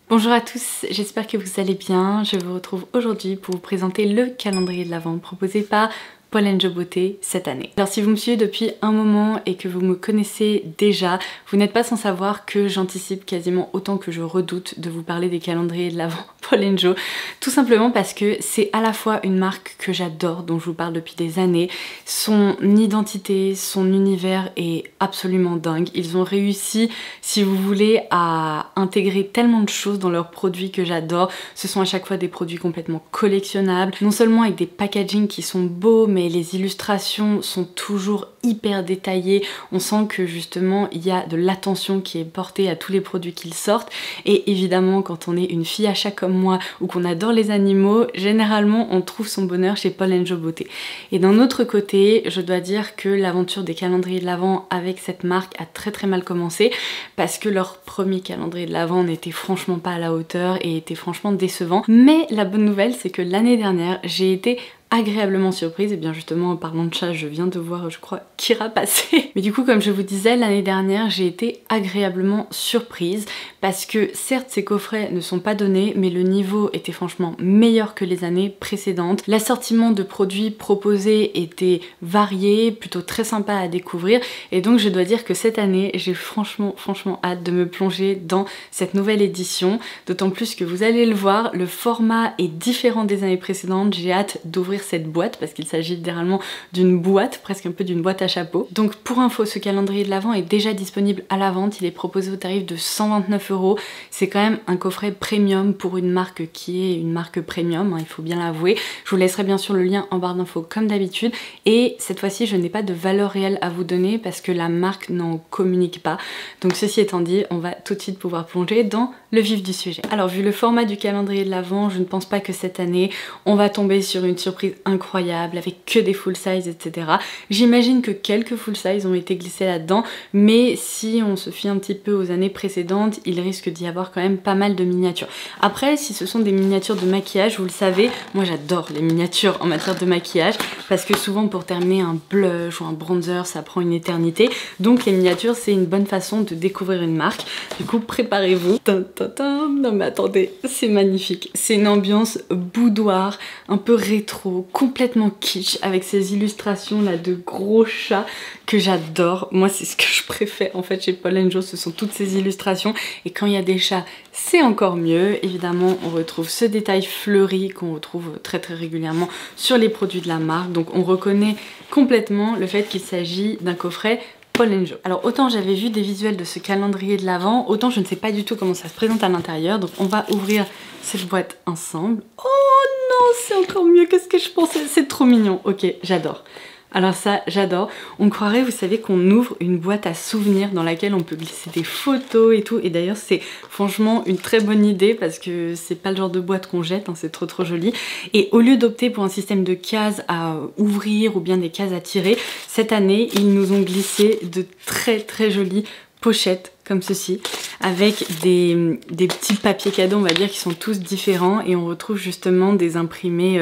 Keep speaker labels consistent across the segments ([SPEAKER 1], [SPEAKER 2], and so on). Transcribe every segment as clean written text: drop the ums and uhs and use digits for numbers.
[SPEAKER 1] Bonjour à tous, j'espère que vous allez bien. Je vous retrouve aujourd'hui pour vous présenter le calendrier de l'Avent proposé par Paul & Joe Beauté cette année. Alors si vous me suivez depuis un moment et que vous me connaissez déjà, vous n'êtes pas sans savoir que j'anticipe quasiment autant que je redoute de vous parler des calendriers de l'Avent Paul & Joe, tout simplement parce que c'est à la fois une marque que j'adore, dont je vous parle depuis des années. Son identité, son univers est absolument dingue. Ils ont réussi, si vous voulez, à intégrer tellement de choses dans leurs produits que j'adore. Ce sont à chaque fois des produits complètement collectionnables, non seulement avec des packagings qui sont beaux, mais les illustrations sont toujours hyper détaillées. On sent que justement il y a de l'attention qui est portée à tous les produits qu'ils sortent. Et évidemment, quand on est une fille à chat comme moi ou qu'on adore les animaux, généralement on trouve son bonheur chez Paul & Joe Beauté. Et d'un autre côté, je dois dire que l'aventure des calendriers de l'Avent avec cette marque a très mal commencé, parce que leur premier calendrier de l'Avent n'était franchement pas à la hauteur et était franchement décevant. Mais la bonne nouvelle, c'est que l'année dernière, j'ai été agréablement surprise. Et bien justement, en parlant de chat, je viens de voir, je crois, Kira passer. Mais du coup, comme je vous disais, l'année dernière, j'ai été agréablement surprise parce que certes, ces coffrets ne sont pas donnés, mais le niveau était franchement meilleur que les années précédentes. L'assortiment de produits proposés était varié, plutôt très sympa à découvrir. Et donc, je dois dire que cette année, j'ai franchement hâte de me plonger dans cette nouvelle édition. D'autant plus que vous allez le voir, le format est différent des années précédentes. J'ai hâte d'ouvrir cette boîte parce qu'il s'agit littéralement d'une boîte, presque un peu d'une boîte à chapeau. Donc pour info, ce calendrier de l'Avent est déjà disponible à la vente. Il est proposé au tarif de 129 €. C'est quand même un coffret premium pour une marque qui est une marque premium, hein, il faut bien l'avouer. Je vous laisserai bien sûr le lien en barre d'infos comme d'habitude. Et cette fois-ci, je n'ai pas de valeur réelle à vous donner parce que la marque n'en communique pas. Donc ceci étant dit, on va tout de suite pouvoir plonger dans le vif du sujet. Alors vu le format du calendrier de l'Avent, je ne pense pas que cette année, on va tomber sur une surprise incroyable avec que des full size, etc. J'imagine que quelques full size ont été glissés là-dedans, mais si on se fie un petit peu aux années précédentes, il risque d'y avoir quand même pas mal de miniatures. Après, si ce sont des miniatures de maquillage, vous le savez, moi j'adore les miniatures en matière de maquillage, parce que souvent pour terminer un blush ou un bronzer, ça prend une éternité. Donc les miniatures, c'est une bonne façon de découvrir une marque. Du coup, préparez-vous. Non mais attendez, c'est magnifique. C'est une ambiance boudoir, un peu rétro, complètement kitsch, avec ces illustrations là de gros chats que j'adore. Moi c'est ce que je préfère en fait chez Paul & Joe, ce sont toutes ces illustrations, et quand il y a des chats c'est encore mieux. Évidemment on retrouve ce détail fleuri qu'on retrouve très régulièrement sur les produits de la marque, donc on reconnaît complètement le fait qu'il s'agit d'un coffret Paul & Joe. Alors autant j'avais vu des visuels de ce calendrier de l'Avent, autant je ne sais pas du tout comment ça se présente à l'intérieur, donc on va ouvrir cette boîte ensemble. Oh non, c'est encore mieux que ce que je pensais, c'est trop mignon. Ok, j'adore. Alors ça, j'adore. On croirait, vous savez, qu'on ouvre une boîte à souvenirs dans laquelle on peut glisser des photos et tout. Et d'ailleurs, c'est franchement une très bonne idée parce que c'est pas le genre de boîte qu'on jette, hein, c'est trop joli. Et au lieu d'opter pour un système de cases à ouvrir ou bien des cases à tirer, cette année, ils nous ont glissé de très jolies pochettes comme ceci, avec des petits papiers cadeaux, on va dire, qui sont tous différents, et on retrouve justement des imprimés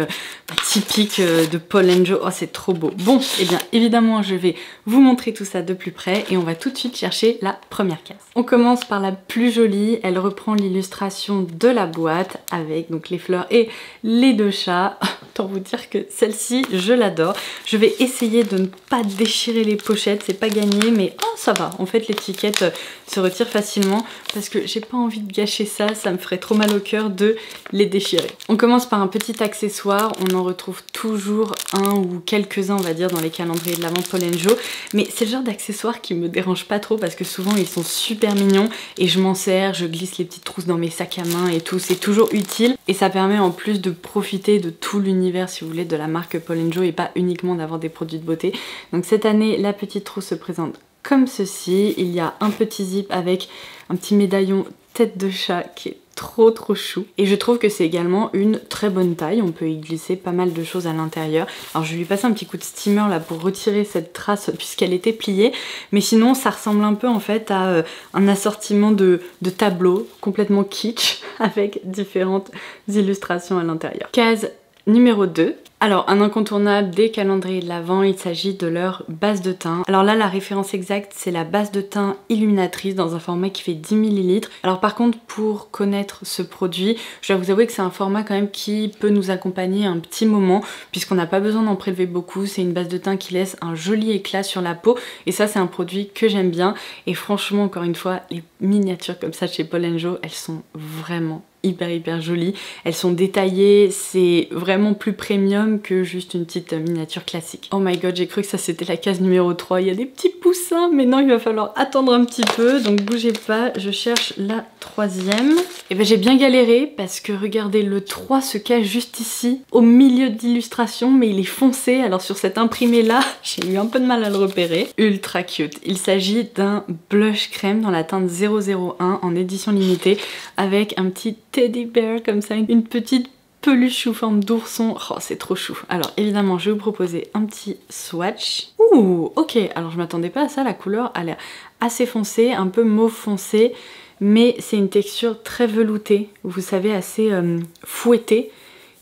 [SPEAKER 1] typiques de Paul & Joe. Oh, c'est trop beau. Bon, et bien évidemment, je vais vous montrer tout ça de plus près, et on va tout de suite chercher la première case. On commence par la plus jolie. Elle reprend l'illustration de la boîte, avec donc les fleurs et les deux chats. Autant vous dire que celle-ci, je l'adore. Je vais essayer de ne pas déchirer les pochettes, c'est pas gagné, mais oh, ça va. En fait, l'étiquette se retire facilement parce que j'ai pas envie de gâcher ça, ça me ferait trop mal au cœur de les déchirer. On commence par un petit accessoire, on en retrouve toujours un ou quelques-uns, on va dire, dans les calendriers de l'Avent Paul & Joe, mais c'est le genre d'accessoire qui me dérange pas trop parce que souvent ils sont super mignons et je m'en sers, je glisse les petites trousses dans mes sacs à main et tout, c'est toujours utile, et ça permet en plus de profiter de tout l'univers, si vous voulez, de la marque Paul & Joe et pas uniquement d'avoir des produits de beauté. Donc cette année, la petite trousse se présente comme ceci. Il y a un petit zip avec un petit médaillon tête de chat qui est trop chou, et je trouve que c'est également une très bonne taille, on peut y glisser pas mal de choses à l'intérieur. Alors je vais lui passer un petit coup de steamer là pour retirer cette trace puisqu'elle était pliée, mais sinon ça ressemble un peu en fait à un assortiment de tableaux complètement kitsch avec différentes illustrations à l'intérieur. Case Numéro 2. Alors un incontournable des calendriers de l'Avent, il s'agit de leur base de teint. Alors là la référence exacte c'est la base de teint illuminatrice dans un format qui fait 10 ml. Alors par contre pour connaître ce produit, je dois vous avouer que c'est un format quand même qui peut nous accompagner un petit moment puisqu'on n'a pas besoin d'en prélever beaucoup. C'est une base de teint qui laisse un joli éclat sur la peau et ça c'est un produit que j'aime bien. Et franchement encore une fois les miniatures comme ça chez Paul & Joe elles sont vraiment hyper jolies, elles sont détaillées, c'est vraiment plus premium que juste une petite miniature classique. Oh my god, j'ai cru que ça c'était la case numéro 3, il y a des petits poussins, mais non il va falloir attendre un petit peu, donc bougez pas, je cherche la 3e. Et ben j'ai bien galéré parce que regardez, le 3 se cache juste ici, au milieu d'illustration, mais il est foncé, alors sur cet imprimé là, j'ai eu un peu de mal à le repérer. Ultra cute, il s'agit d'un blush crème dans la teinte 001 en édition limitée, avec un petit teddy bear comme ça, une petite peluche sous forme d'ourson. Oh c'est trop chou. Alors évidemment je vais vous proposer un petit swatch. Ouh ok, alors je m'attendais pas à ça, la couleur a l'air assez foncée, un peu mauve foncé, mais c'est une texture très veloutée, vous savez assez fouettée,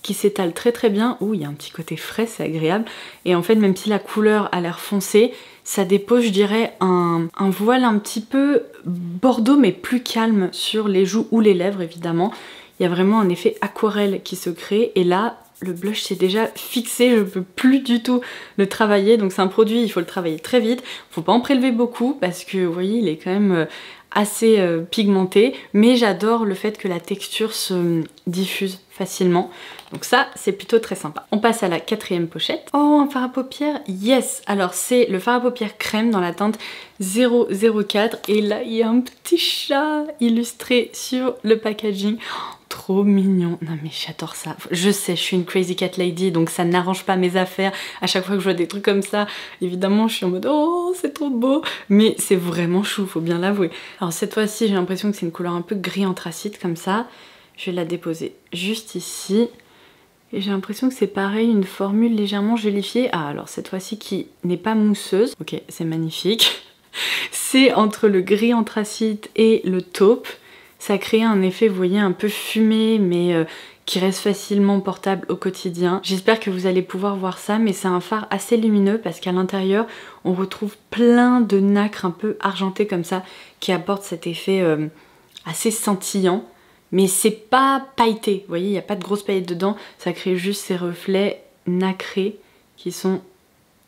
[SPEAKER 1] qui s'étale très bien. Ouh, il y a un petit côté frais, c'est agréable. Et en fait, même si la couleur a l'air foncée, ça dépose, je dirais, un voile un petit peu bordeaux, mais plus calme sur les joues ou les lèvres, évidemment. Il y a vraiment un effet aquarelle qui se crée. Et là, le blush s'est déjà fixé, je peux plus du tout le travailler. Donc c'est un produit, il faut le travailler très vite. Faut pas en prélever beaucoup parce que, vous voyez, il est quand même assez pigmenté, mais j'adore le fait que la texture se diffuse facilement, donc ça c'est plutôt très sympa. On passe à la 4e pochette. Oh, un fard à paupières, yes. Alors c'est le fard à paupières crème dans la teinte 004 et là il y a un petit chat illustré sur le packaging. Oh, trop mignon. Non mais j'adore ça. Je sais, je suis une crazy cat lady, donc ça n'arrange pas mes affaires. À chaque fois que je vois des trucs comme ça, évidemment je suis en mode oh c'est trop beau, mais c'est vraiment chou, faut bien l'avouer. Alors cette fois-ci j'ai l'impression que c'est une couleur un peu gris anthracite comme ça. Je vais la déposer juste ici. Et j'ai l'impression que c'est pareil, une formule légèrement gélifiée. Ah alors cette fois-ci qui n'est pas mousseuse. Ok, c'est magnifique. C'est entre le gris anthracite et le taupe. Ça crée un effet, vous voyez, un peu fumé, mais qui reste facilement portable au quotidien. J'espère que vous allez pouvoir voir ça, mais c'est un fard assez lumineux parce qu'à l'intérieur, on retrouve plein de nacre un peu argenté comme ça, qui apporte cet effet assez scintillant. Mais c'est pas pailleté, vous voyez, il n'y a pas de grosses paillettes dedans, ça crée juste ces reflets nacrés qui sont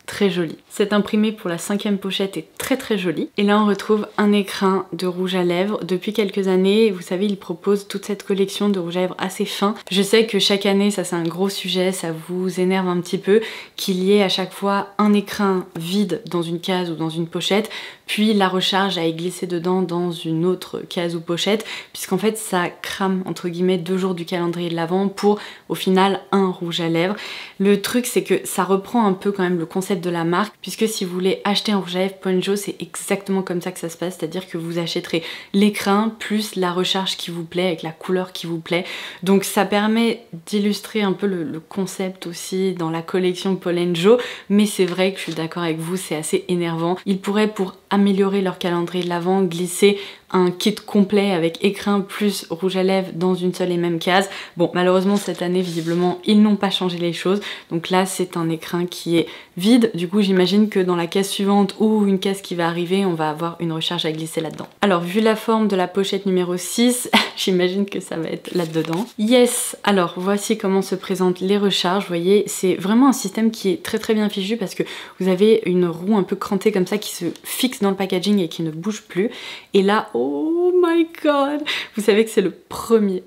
[SPEAKER 1] très jolis. Cet imprimé pour la 5e pochette est très joli. Et là on retrouve un écrin de rouge à lèvres. Depuis quelques années, vous savez, il propose toute cette collection de rouge à lèvres assez fin. Je sais que chaque année, ça c'est un gros sujet, ça vous énerve un petit peu, qu'il y ait à chaque fois un écrin vide dans une case ou dans une pochette, puis la recharge à y glisser dedans dans une autre case ou pochette, puisqu'en fait ça crame entre guillemets 2 jours du calendrier de l'Avent pour au final un rouge à lèvres. Le truc c'est que ça reprend un peu quand même le concept de la marque, puisque si vous voulez acheter un rouge à lèvres Paul & Joe, c'est exactement comme ça que ça se passe, c'est-à-dire que vous achèterez l'écrin plus la recharge qui vous plaît avec la couleur qui vous plaît. Donc ça permet d'illustrer un peu le concept aussi dans la collection Paul & Joe, mais c'est vrai que je suis d'accord avec vous, c'est assez énervant. Ils pourraient, pour améliorer leur calendrier de l'Avent, glisser un kit complet avec écrin plus rouge à lèvres dans une seule et même case. Bon, malheureusement cette année visiblement ils n'ont pas changé les choses, donc là c'est un écrin qui est vide. Du coup j'imagine que dans la case suivante ou une case qui va arriver, on va avoir une recharge à glisser là-dedans. Alors vu la forme de la pochette numéro 6, j'imagine que ça va être là-dedans. Yes. Alors voici comment se présentent les recharges. Vous voyez, c'est vraiment un système qui est très bien fichu parce que vous avez une roue un peu crantée comme ça qui se fixe dans le packaging et qui ne bouge plus. Et là, oh my god, vous savez que c'est le premier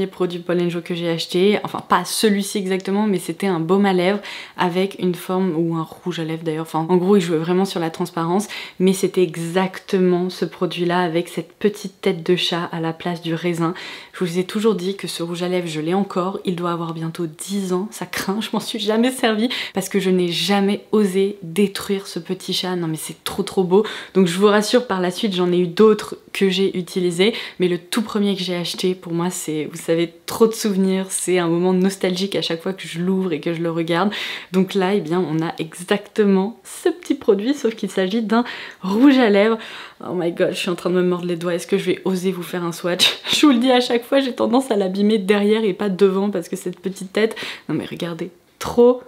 [SPEAKER 1] produit Paul & Joe que j'ai acheté, enfin pas celui-ci exactement, mais c'était un baume à lèvres avec une forme, ou un rouge à lèvres d'ailleurs, enfin en gros il jouait vraiment sur la transparence, mais c'était exactement ce produit là avec cette petite tête de chat à la place du raisin. Je vous ai toujours dit que ce rouge à lèvres je l'ai encore, il doit avoir bientôt 10 ans, ça craint, je m'en suis jamais servi parce que je n'ai jamais osé détruire ce petit chat. Non mais c'est trop beau, donc je vous rassure, par la suite j'en ai eu d'autres que j'ai utilisés, mais le tout premier que j'ai acheté, pour moi c'est mais vous savez, trop de souvenirs, c'est un moment nostalgique à chaque fois que je l'ouvre et que je le regarde. Donc là, eh bien, on a exactement ce petit produit, sauf qu'il s'agit d'un rouge à lèvres. Oh my god, je suis en train de me mordre les doigts, est-ce que je vais oser vous faire un swatch? Je vous le dis à chaque fois, j'ai tendance à l'abîmer derrière et pas devant parce que cette petite tête... Non mais regardez, trop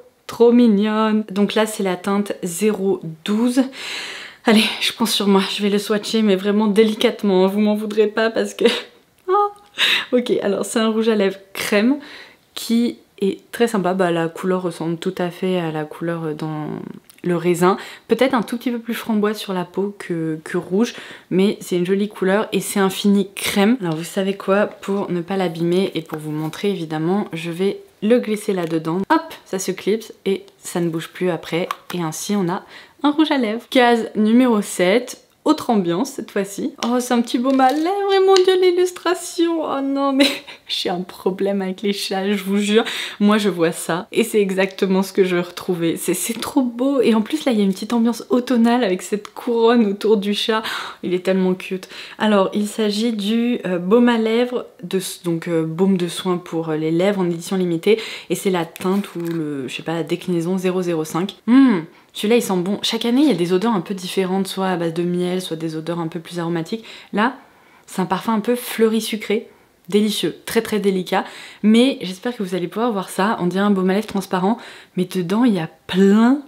[SPEAKER 1] mignonne. Donc là, c'est la teinte 012. Allez, je prends sur moi, je vais le swatcher, mais vraiment délicatement, vous m'en voudrez pas parce que... Oh. Ok, alors c'est un rouge à lèvres crème qui est très sympa. Bah, la couleur ressemble tout à fait à la couleur dans le raisin. Peut-être un tout petit peu plus framboise sur la peau que rouge, mais c'est une jolie couleur et c'est un fini crème. Alors vous savez quoi, pour ne pas l'abîmer et pour vous montrer évidemment, je vais le glisser là-dedans. Hop, ça se clipse et ça ne bouge plus après. Et ainsi on a un rouge à lèvres. Case numéro 7. Autre ambiance cette fois-ci. Oh, c'est un petit baume à lèvres et mon dieu, l'illustration. Oh non, mais j'ai un problème avec les chats, je vous jure. Moi, je vois ça et c'est exactement ce que je retrouvais. C'est trop beau et en plus, là, il y a une petite ambiance automnale avec cette couronne autour du chat. Oh, il est tellement cute. Alors, il s'agit du baume à lèvres, donc baume de soin pour les lèvres en édition limitée et c'est la teinte ou je sais pas, la déclinaison 005. Celui-là il sent bon. Chaque année il y a des odeurs un peu différentes, soit à base de miel, soit des odeurs un peu plus aromatiques. Là, c'est un parfum un peu fleuri sucré, délicieux, très délicat. Mais j'espère que vous allez pouvoir voir ça. On dirait un baume à lèvres transparent, mais dedans il y a plein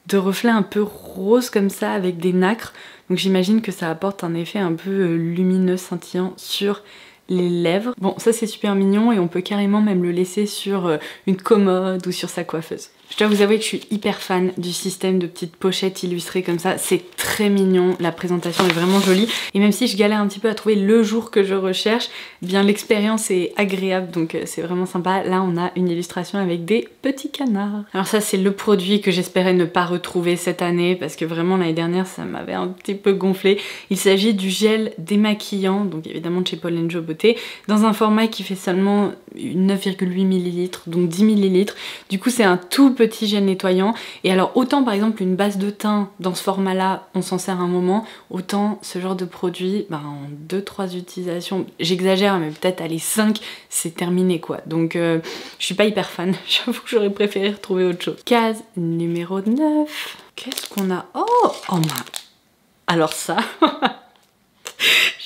[SPEAKER 1] de reflets un peu roses comme ça avec des nacres. Donc j'imagine que ça apporte un effet un peu lumineux, scintillant sur les lèvres. Bon, ça c'est super mignon et on peut carrément même le laisser sur une commode ou sur sa coiffeuse. Je dois vous avouer que je suis hyper fan du système de petites pochettes illustrées comme ça. C'est très mignon, la présentation est vraiment jolie. Et même si je galère un petit peu à trouver le jour que je recherche, eh bien l'expérience est agréable, donc c'est vraiment sympa. Là, on a une illustration avec des petits canards. Alors ça, c'est le produit que j'espérais ne pas retrouver cette année, parce que vraiment l'année dernière, ça m'avait un petit peu gonflé. Il s'agit du gel démaquillant, donc évidemment de chez Paul & Joe Beauté, dans un format qui fait seulement 9,8 ml, donc 10 ml. Du coup, c'est un tout petit gel nettoyant. Et alors, autant par exemple une base de teint dans ce format-là, on s'en sert un moment, autant ce genre de produit, bah, en 2-3 utilisations, j'exagère, mais peut-être allez 5, c'est terminé quoi. Donc, je suis pas hyper fan. J'avoue que j'aurais préféré retrouver autre chose. Case numéro 9. Qu'est-ce qu'on a? Oh ma... Alors ça...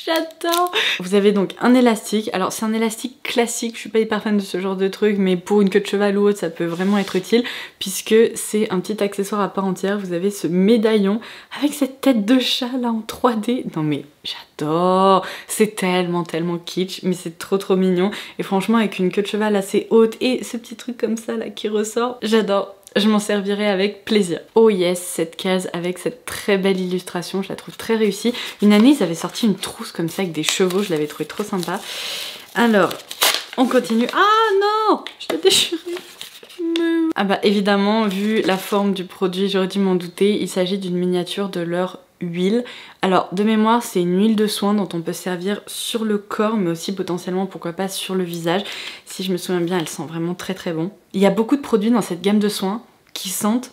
[SPEAKER 1] J'adore! Vous avez donc un élastique. Alors c'est un élastique classique, je suis pas hyper fan de ce genre de truc, mais pour une queue de cheval ou autre ça peut vraiment être utile, puisque c'est un petit accessoire à part entière. Vous avez ce médaillon avec cette tête de chat là en 3D. Non mais j'adore! C'est tellement kitsch, mais c'est trop mignon. Et franchement avec une queue de cheval assez haute et ce petit truc comme ça là qui ressort, j'adore! Je m'en servirai avec plaisir. Oh yes, cette case avec cette très belle illustration, je la trouve très réussie. Une année, ils avaient sorti une trousse comme ça avec des chevaux, je l'avais trouvé trop sympa. Alors, on continue. Ah non, je l'ai déchiré. Ah bah évidemment, vu la forme du produit, j'aurais dû m'en douter. Il s'agit d'une miniature de leur huile. Alors de mémoire, c'est une huile de soin dont on peut servir sur le corps, mais aussi potentiellement pourquoi pas sur le visage. Si je me souviens bien, elle sent vraiment très bon. Il y a beaucoup de produits dans cette gamme de soins qui sentent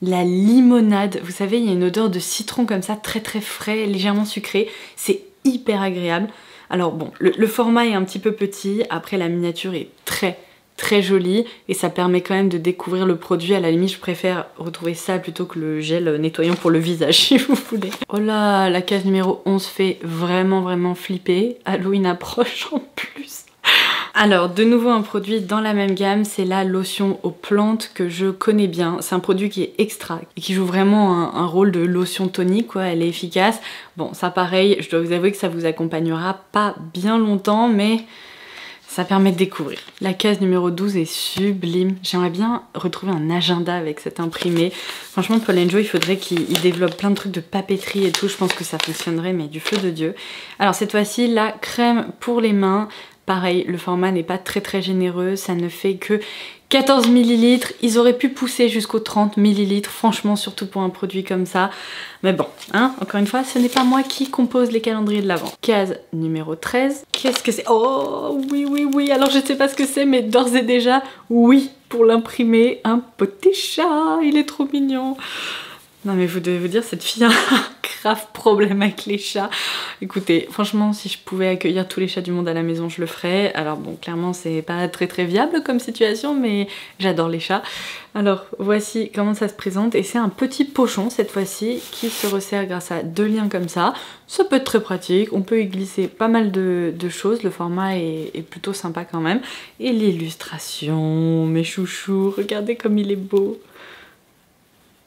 [SPEAKER 1] la limonade. Vous savez, il y a une odeur de citron comme ça, très frais, légèrement sucré. C'est hyper agréable. Alors bon, le format est un petit peu petit. Après, la miniature est très jolie et ça permet quand même de découvrir le produit. À la limite, je préfère retrouver ça plutôt que le gel nettoyant pour le visage si vous voulez. Oh là, la case numéro 11 fait vraiment flipper. Halloween approche en plus. Alors, de nouveau un produit dans la même gamme, c'est la lotion aux plantes que je connais bien. C'est un produit qui est extra et qui joue vraiment un rôle de lotion tonique, quoi. Elle est efficace. Bon, ça pareil, je dois vous avouer que ça vous accompagnera pas bien longtemps, mais ça permet de découvrir. La case numéro 12 est sublime. J'aimerais bien retrouver un agenda avec cet imprimé. Franchement, Paul & Joe, il faudrait qu'il développe plein de trucs de papeterie et tout. Je pense que ça fonctionnerait, mais du feu de Dieu. Alors cette fois-ci, la crème pour les mains. Pareil, le format n'est pas très généreux. Ça ne fait que 14 ml. Ils auraient pu pousser jusqu'aux 30 ml. Franchement, surtout pour un produit comme ça. Mais bon, hein, encore une fois, ce n'est pas moi qui compose les calendriers de l'Avent. Case numéro 13. Qu'est-ce que c'est? Oh, oui. Alors, je sais pas ce que c'est, mais d'ores et déjà, oui, pour l'imprimer, un petit chat. Il est trop mignon. Non mais vous devez vous dire, cette fille a un grave problème avec les chats. Écoutez, franchement, si je pouvais accueillir tous les chats du monde à la maison, je le ferais. Alors bon, clairement, c'est pas très viable comme situation, mais j'adore les chats. Alors, voici comment ça se présente. Et c'est un petit pochon, cette fois-ci, qui se resserre grâce à 2 liens comme ça. Ça peut être très pratique, on peut y glisser pas mal de choses. Le format est plutôt sympa quand même. Et l'illustration, mes chouchous, regardez comme il est beau.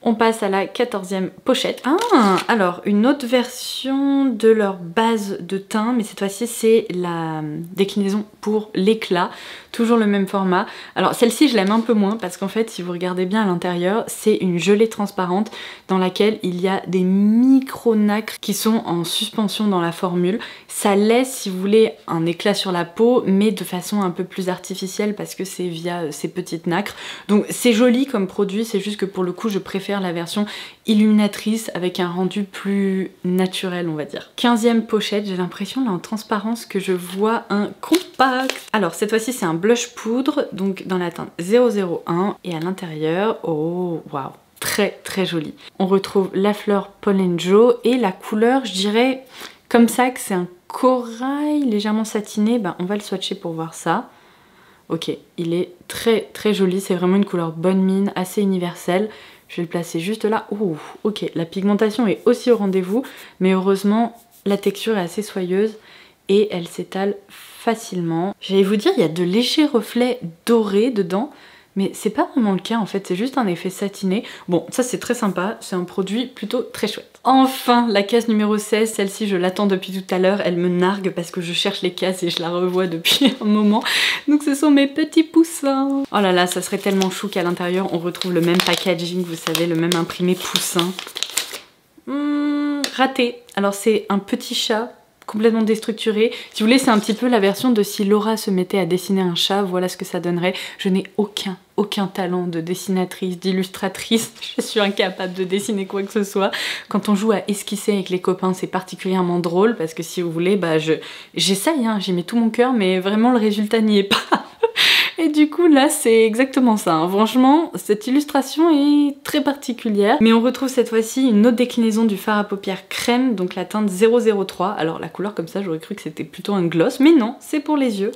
[SPEAKER 1] On passe à la 14e pochette. Ah, alors une autre version de leur base de teint, mais cette fois-ci c'est la déclinaison pour l'éclat, toujours le même format. Alors celle-ci je l'aime un peu moins parce qu'en fait si vous regardez bien à l'intérieur, c'est une gelée transparente dans laquelle il y a des micro-nacres qui sont en suspension dans la formule. Ça laisse, si vous voulez, un éclat sur la peau, mais de façon un peu plus artificielle parce que c'est via ces petites nacres. Donc c'est joli comme produit, c'est juste que pour le coup je préfère la version illuminatrice avec un rendu plus naturel, on va dire. 15e pochette, j'ai l'impression là en transparence que je vois un compact. Alors cette fois-ci c'est un blush poudre, donc dans la teinte 001 et à l'intérieur, oh waouh, très joli. On retrouve la fleur Pollen Joe et la couleur, je dirais comme ça que c'est un corail légèrement satiné. Ben, on va le swatcher pour voir ça. Ok, il est très joli, c'est vraiment une couleur bonne mine, assez universelle. Je vais le placer juste là. Ouh, ok, la pigmentation est aussi au rendez-vous, mais heureusement, la texture est assez soyeuse et elle s'étale facilement. J'allais vous dire, il y a de légers reflets dorés dedans, mais c'est pas vraiment le cas en fait, c'est juste un effet satiné. Bon, ça c'est très sympa, c'est un produit plutôt très chouette. Enfin, la case numéro 16, celle-ci je l'attends depuis tout à l'heure, elle me nargue parce que je cherche les cases et je la revois depuis un moment. Donc ce sont mes petits poussins. Oh là là, ça serait tellement chou qu'à l'intérieur on retrouve le même packaging, vous savez, le même imprimé poussin. Raté. Alors c'est un petit chat complètement déstructuré. Si vous voulez, c'est un petit peu la version de si Laura se mettait à dessiner un chat, voilà ce que ça donnerait. Je n'ai aucun talent de dessinatrice, d'illustratrice. Je suis incapable de dessiner quoi que ce soit. Quand on joue à esquisser avec les copains, c'est particulièrement drôle parce que si vous voulez, bah j'essaye, hein, j'y mets tout mon cœur, mais vraiment le résultat n'y est pas. Et du coup là c'est exactement ça, hein. Franchement cette illustration est très particulière. Mais on retrouve cette fois-ci une autre déclinaison du fard à paupières crème, donc la teinte 003. Alors la couleur comme ça j'aurais cru que c'était plutôt un gloss, mais non, c'est pour les yeux.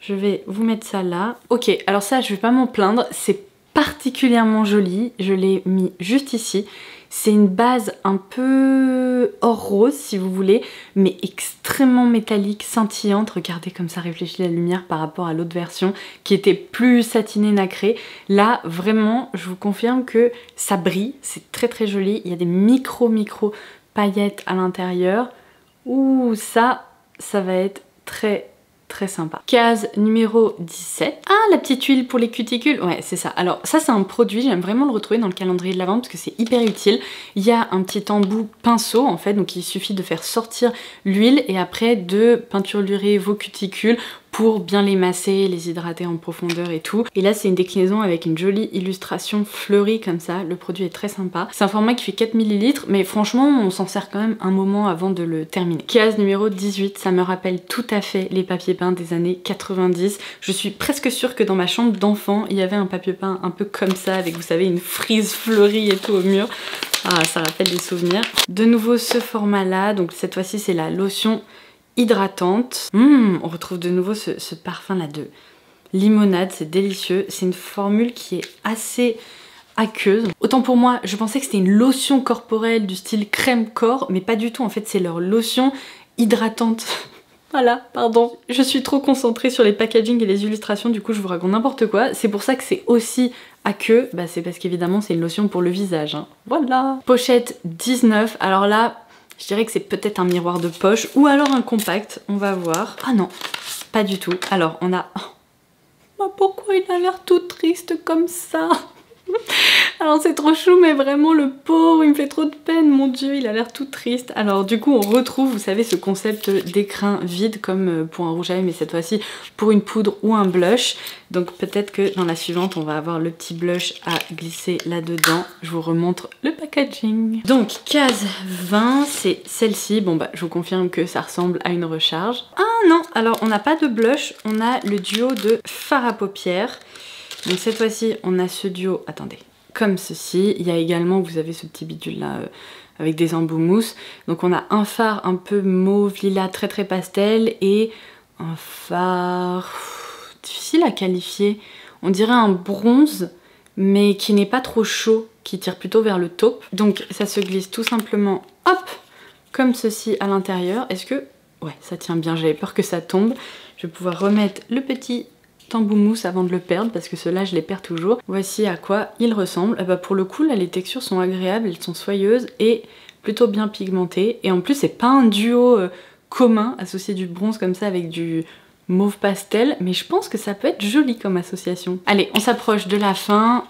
[SPEAKER 1] Je vais vous mettre ça là. Ok, alors ça je vais pas m'en plaindre, c'est particulièrement joli, je l'ai mis juste ici. C'est une base un peu or rose si vous voulez, mais extrêmement métallique, scintillante. Regardez comme ça réfléchit la lumière par rapport à l'autre version qui était plus satinée, nacrée. Là vraiment je vous confirme que ça brille, c'est très joli. Il y a des micro paillettes à l'intérieur. Ouh, ça va être très sympa. Case numéro 17. Ah, la petite huile pour les cuticules. Ouais, c'est ça. Alors ça c'est un produit, j'aime vraiment le retrouver dans le calendrier de l'Avent parce que c'est hyper utile. Il y a un petit embout pinceau en fait, donc il suffit de faire sortir l'huile et après de peinturer vos cuticules pour bien les masser, les hydrater en profondeur et tout. Et là c'est une déclinaison avec une jolie illustration fleurie comme ça, le produit est très sympa. C'est un format qui fait 4 ml, mais franchement on s'en sert quand même un moment avant de le terminer. Case numéro 18, ça me rappelle tout à fait les papiers peints des années 90. Je suis presque sûre que dans ma chambre d'enfant, il y avait un papier peint un peu comme ça, avec vous savez une frise fleurie et tout au mur. Ah, ça rappelle des souvenirs. De nouveau ce format là, donc cette fois-ci c'est la lotion hydratante. On retrouve de nouveau ce parfum là de limonade, c'est délicieux. C'est une formule qui est assez aqueuse. Autant pour moi, je pensais que c'était une lotion corporelle du style crème corps, mais pas du tout, en fait c'est leur lotion hydratante. Voilà, pardon, je suis trop concentrée sur les packaging et les illustrations, du coup je vous raconte n'importe quoi. C'est pour ça que c'est aussi aqueux, bah c'est parce qu'évidemment c'est une lotion pour le visage, hein. Voilà. Pochette 19, alors là je dirais que c'est peut-être un miroir de poche ou alors un compact, on va voir. Ah non, pas du tout. Alors on a... Oh, pourquoi il a l'air tout triste comme ça? Alors c'est trop chou, mais vraiment le pauvre, il me fait trop de peine, mon dieu, il a l'air tout triste. Alors du coup on retrouve, vous savez, ce concept d'écrin vide comme pour un rouge à lèvres, mais cette fois-ci pour une poudre ou un blush. Donc peut-être que dans la suivante on va avoir le petit blush à glisser là-dedans. Je vous remontre le packaging. Donc case 20, c'est celle-ci. Bon bah je vous confirme que ça ressemble à une recharge. Ah non, alors on n'a pas de blush, on a le duo de fard à paupières. Donc cette fois-ci on a ce duo, attendez, comme ceci. Il y a également, vous avez ce petit bidule là avec des embouts mousse. Donc on a un fard un peu mauve lilas très très pastel et un fard difficile à qualifier. On dirait un bronze mais qui n'est pas trop chaud, qui tire plutôt vers le taupe. Donc ça se glisse tout simplement, hop, comme ceci à l'intérieur. Est-ce que... Ouais, ça tient bien, j'avais peur que ça tombe. Je vais pouvoir remettre le petit embout mousse avant de le perdre parce que ceux-là je les perds toujours. Voici à quoi il ressemble. Et bah pour le coup là les textures sont agréables, elles sont soyeuses et plutôt bien pigmentées. Et en plus c'est pas un duo commun, associé du bronze comme ça avec du mauve pastel, mais je pense que ça peut être joli comme association. Allez, on s'approche de la fin.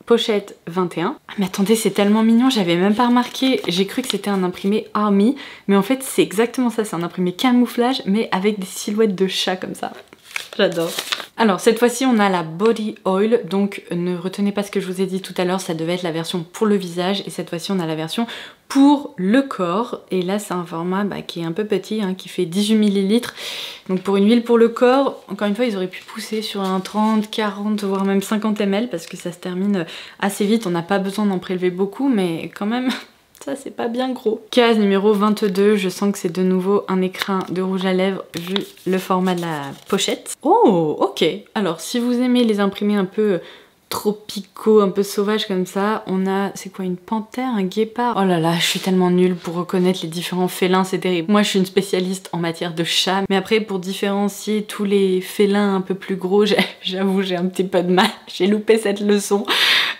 [SPEAKER 1] Pochette 21. Ah mais attendez, c'est tellement mignon, j'avais même pas remarqué. J'ai cru que c'était un imprimé Army, mais en fait c'est exactement ça, c'est un imprimé camouflage, mais avec des silhouettes de chat comme ça. J'adore. Alors cette fois-ci on a la Body Oil, donc ne retenez pas ce que je vous ai dit tout à l'heure, ça devait être la version pour le visage, et cette fois-ci on a la version pour le corps. Et là c'est un format qui est un peu petit, qui fait 18 ml. Donc pour une huile pour le corps, encore une fois ils auraient pu pousser sur un 30, 40, voire même 50 ml parce que ça se termine assez vite, on n'a pas besoin d'en prélever beaucoup, mais quand même... Ça c'est pas bien gros. Case numéro 22, je sens que c'est de nouveau un écrin de rouge à lèvres vu le format de la pochette. Oh ok, alors si vous aimez les imprimés un peu tropicaux, un peu sauvages comme ça, on a, c'est quoi, une panthère, un guépard? Oh là là, je suis tellement nulle pour reconnaître les différents félins, c'est terrible. Moi je suis une spécialiste en matière de chat, mais après pour différencier tous les félins un peu plus gros, j'avoue j'ai un petit peu de mal, j'ai loupé cette leçon.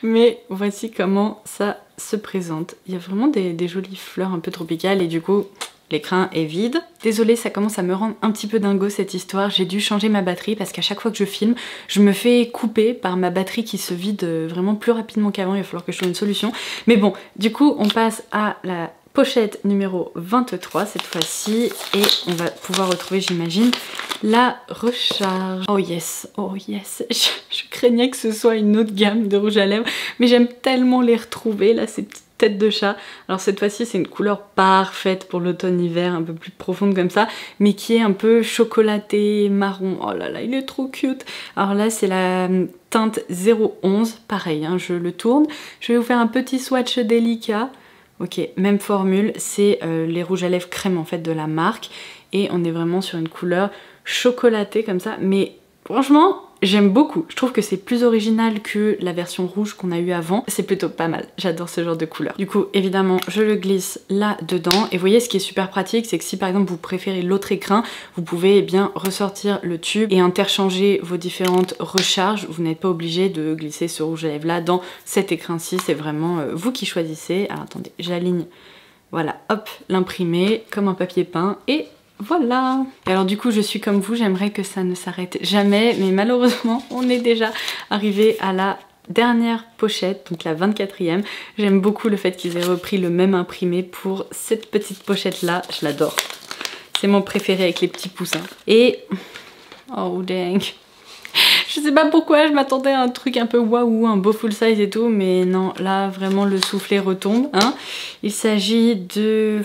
[SPEAKER 1] Mais voici comment ça se présente. Il y a vraiment des jolies fleurs un peu tropicales et du coup l'écrin est vide. Désolée, ça commence à me rendre un petit peu dingo cette histoire. J'ai dû changer ma batterie parce qu'à chaque fois que je filme, je me fais couper par ma batterie qui se vide vraiment plus rapidement qu'avant. Il va falloir que je trouve une solution. Mais bon, du coup on passe à la pochette numéro 23 cette fois-ci et on va pouvoir retrouver, j'imagine, la recharge. Oh yes, oh yes. Je craignais que ce soit une autre gamme de rouge à lèvres, mais j'aime tellement les retrouver là, ces petites têtes de chat. Alors cette fois-ci c'est une couleur parfaite pour l'automne-hiver, un peu plus profonde comme ça, mais qui est un peu chocolatée, marron. Oh là là, il est trop cute. Alors là c'est la teinte 011, pareil, je le tourne. Je vais vous faire un petit swatch délicat. Ok, même formule, c'est les rouges à lèvres crème en fait de la marque et on est vraiment sur une couleur chocolatée comme ça, mais franchement j'aime beaucoup. Je trouve que c'est plus original que la version rouge qu'on a eu avant, c'est plutôt pas mal, j'adore ce genre de couleur. Du coup évidemment je le glisse là dedans et vous voyez ce qui est super pratique, c'est que si par exemple vous préférez l'autre écrin, vous pouvez bien ressortir le tube et interchanger vos différentes recharges. Vous n'êtes pas obligé de glisser ce rouge à lèvres là dans cet écrin-ci, c'est vraiment vous qui choisissez. Alors attendez, j'aligne, voilà, hop, l'imprimé comme un papier peint et voilà. Et alors du coup je suis comme vous, j'aimerais que ça ne s'arrête jamais, mais malheureusement on est déjà arrivé à la dernière pochette, donc la 24e. J'aime beaucoup le fait qu'ils aient repris le même imprimé pour cette petite pochette là, je l'adore. C'est mon préféré avec les petits poussins. Et... oh dang. Je sais pas pourquoi, je m'attendais à un truc un peu waouh, un beau full size et tout, mais non, là vraiment le soufflet retombe. Il s'agit de...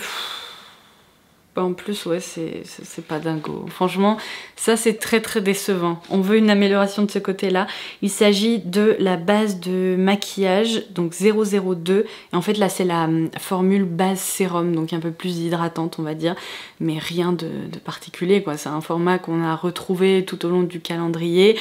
[SPEAKER 1] En plus ouais c'est pas dingo, franchement ça c'est très très décevant. On veut une amélioration de ce côté là. Il s'agit de la base de maquillage, donc 002, et en fait là c'est la formule base sérum, donc un peu plus hydratante on va dire, mais rien de particulier quoi. C'est un format qu'on a retrouvé tout au long du calendrier.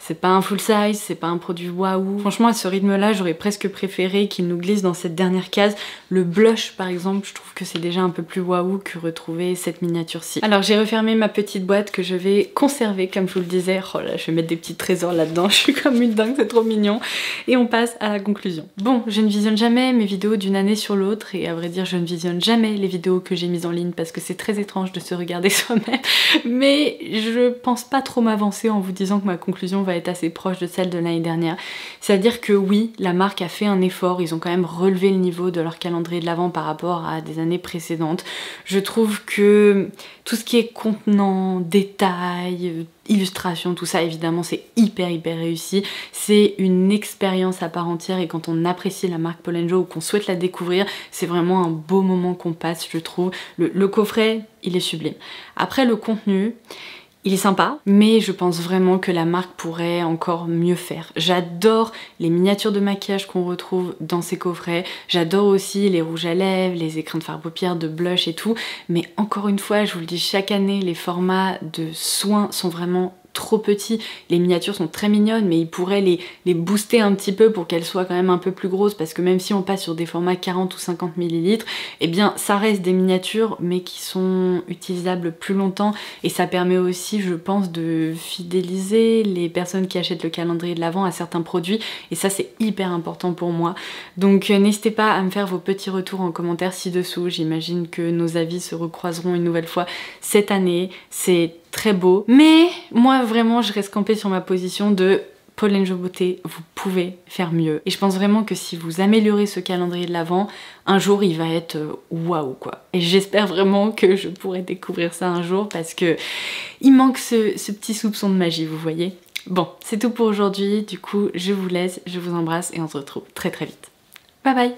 [SPEAKER 1] C'est pas un full size, c'est pas un produit waouh. Franchement à ce rythme là j'aurais presque préféré qu'il nous glisse dans cette dernière case. Le blush par exemple, je trouve que c'est déjà un peu plus waouh que retrouver cette miniature-ci. Alors j'ai refermé ma petite boîte que je vais conserver comme je vous le disais. Oh là, je vais mettre des petits trésors là-dedans, je suis comme une dingue, c'est trop mignon. Et on passe à la conclusion. Bon, je ne visionne jamais mes vidéos d'une année sur l'autre et à vrai dire je ne visionne jamais les vidéos que j'ai mises en ligne parce que c'est très étrange de se regarder soi-même. Mais je pense pas trop m'avancer en vous disant que ma conclusion va être assez proche de celle de l'année dernière. C'est-à-dire que oui, la marque a fait un effort, ils ont quand même relevé le niveau de leur calendrier de l'Avent par rapport à des années précédentes. Je trouve que tout ce qui est contenant, détails, illustration, tout ça évidemment c'est hyper réussi. C'est une expérience à part entière et quand on apprécie la marque Paul & Joe ou qu'on souhaite la découvrir, c'est vraiment un beau moment qu'on passe je trouve. Le coffret, il est sublime. Après le contenu, Il est sympa, mais je pense vraiment que la marque pourrait encore mieux faire. J'adore les miniatures de maquillage qu'on retrouve dans ces coffrets, j'adore aussi les rouges à lèvres, les écrins de fard à paupières, de blush et tout, mais encore une fois, je vous le dis chaque année, les formats de soins sont vraiment trop petits. Les miniatures sont très mignonnes, mais ils pourraient les booster un petit peu pour qu'elles soient quand même un peu plus grosses, parce que même si on passe sur des formats 40 ou 50 ml, eh bien ça reste des miniatures mais qui sont utilisables plus longtemps, et ça permet aussi, je pense, de fidéliser les personnes qui achètent le calendrier de l'Avent à certains produits, et ça c'est hyper important pour moi. Donc n'hésitez pas à me faire vos petits retours en commentaire ci-dessous. J'imagine que nos avis se recroiseront une nouvelle fois cette année. C'est très beau, mais moi vraiment je reste campée sur ma position de Paul & Joe Beauté, vous pouvez faire mieux. Et je pense vraiment que si vous améliorez ce calendrier de l'Avent, un jour il va être waouh quoi. Et j'espère vraiment que je pourrai découvrir ça un jour, parce que il manque ce petit soupçon de magie, vous voyez. Bon, c'est tout pour aujourd'hui, du coup je vous laisse, je vous embrasse et on se retrouve très très vite. Bye bye!